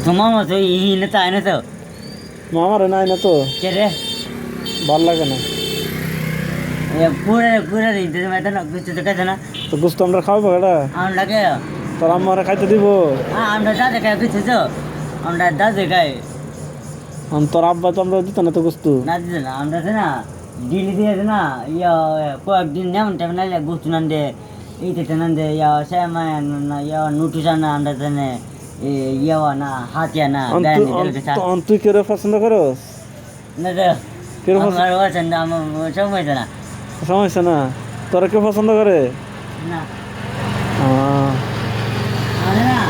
তোমার মতো ইহিনে তো আয় না তো মামারে নাই না তো কে রে ভাল লাগে না। পুরে পুরে দিতে মেতে না কিছু তো খাইতে না তো গুস্ত আমরা খাওয়াবো এটা আমরাকে তোর আম্মারে খাইতে দিব। আমরা দাদা খাই কিছু তো আমরা দাদা খাই তোর আব্বা তো আমরা দিত না তো গুস্তু। না দিতে না আমরা তো না ডিলি দিয়েছে না ইয়া কয়েকদিন যেমন টাইম না গুস্তু নান দে এইতে নান দে ইয়া শ্যামা না ইয়া নুটুসা না আমরা তেনে ইয়া না হাতিয়া না গায়ে দিতে কে তুই কেউ পছন্দ করস? না তো কেউ আমার পছন্দ আমার সময় না সমস্যা না। তোরা কেউ পছন্দ করে না আহ, আরে না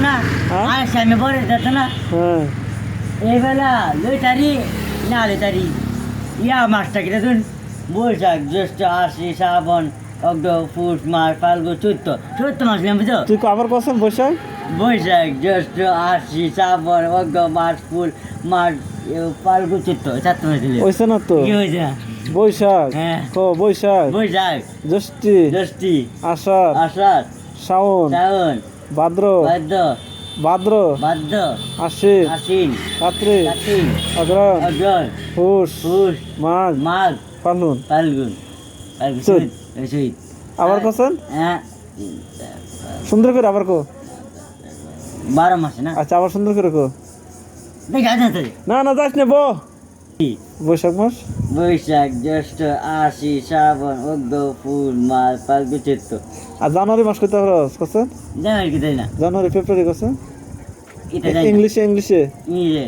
না হ্যাঁ? আর সামনে পড়ে যাচ্ছে না হ্যাঁ এই বেলা লই তারি না লই তারি ইয়া মাসটা কিনা শুন বৈশাখ জ্যৈষ্ঠ আশ্বিন শ্রাবণ অগ্র পুষ মাঘ ফাল্গুন চৈত্র মাস নিলাম বুঝছো তুই আবার কসম বৈশাখ বৈশাখ জ্যৈষ্ঠ আশ্বিন শ্রাবণ অগ্র মাস ফুল মাঘ ফাল্গুন চৈত্র 4 মাস দিলে হয়েছে না তো? কি হয়েছে বৈশাখ হ্যাঁ। বৈশাখ বৈশাখ জ্যৈষ্ঠী জ্যৈষ্ঠী আষাঢ় আষাঢ় শ্রাবণ শ্রাবণ ভাদ্র ভাদ্র ভাদ্র ভাদ্র আশ্বিন আশ্বিন কার্তিক কার্তিক অগ্রহায়ণ অগ্রহায়ণ পৌষ পুষ মাঘ মাঘ ফাল্গুন ফাল্গুন চৈত। চৈত আবার কসন হ্যাঁ সুন্দর করে আবার কো। 12 মাসে না আচ্ছা আবার সুন্দর করে কো। দেখ আছে তো না না যাস না বৈশাখ মাস বৈশাখ জ্যৈষ্ঠ আশ্বিন শ্রাবণ অগ্র ফুল মাঘ ফাল্গুন চৈত্র আর জানুয়ারি মাস কইতে পারস কসন? জানুয়ারি কি তাই না জানুয়ারি ফেব্রুয়ারি কসন? এটা তাই না ইংলিশে ইয়ে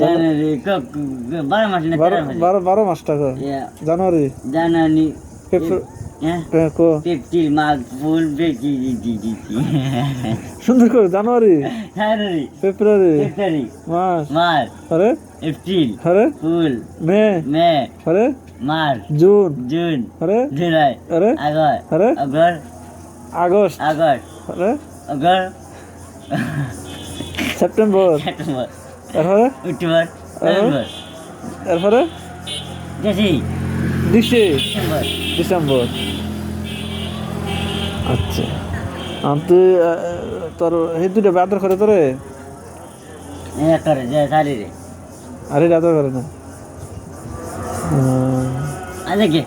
জানুয়ারি 12 মাসে না 13 মাসে 12 মাসটা কো। জানুয়ারি জানুয়ারি ফেব্রুয়ারি হ্যাঁ কো এপ্রিল মাঘ ফুল বেশি সুন্দর করে জানুয়ারি জানুয়ারি ফেব্রুয়ারি ফেব্রুয়ারি মার্চ মার্চ আরে এপ্রিল আরে ফুল মে মে আরে মার্চ জুন জুন আরে জুলাই আরে আগস্ট আরে আগস্ট আগস্ট আরে আগস্ট সেপ্টেম্বর সেপ্টেম্বর এরপরে অক্টোবর নভেম্বর এরপরে গেছি ডিসেম্বর ডিসেম্বর আচ্ছা আর তুই তোর এই দুটো আদর করে তোরে করে যে শাড়ি রে আরে আদর করে না আচ্ছা কি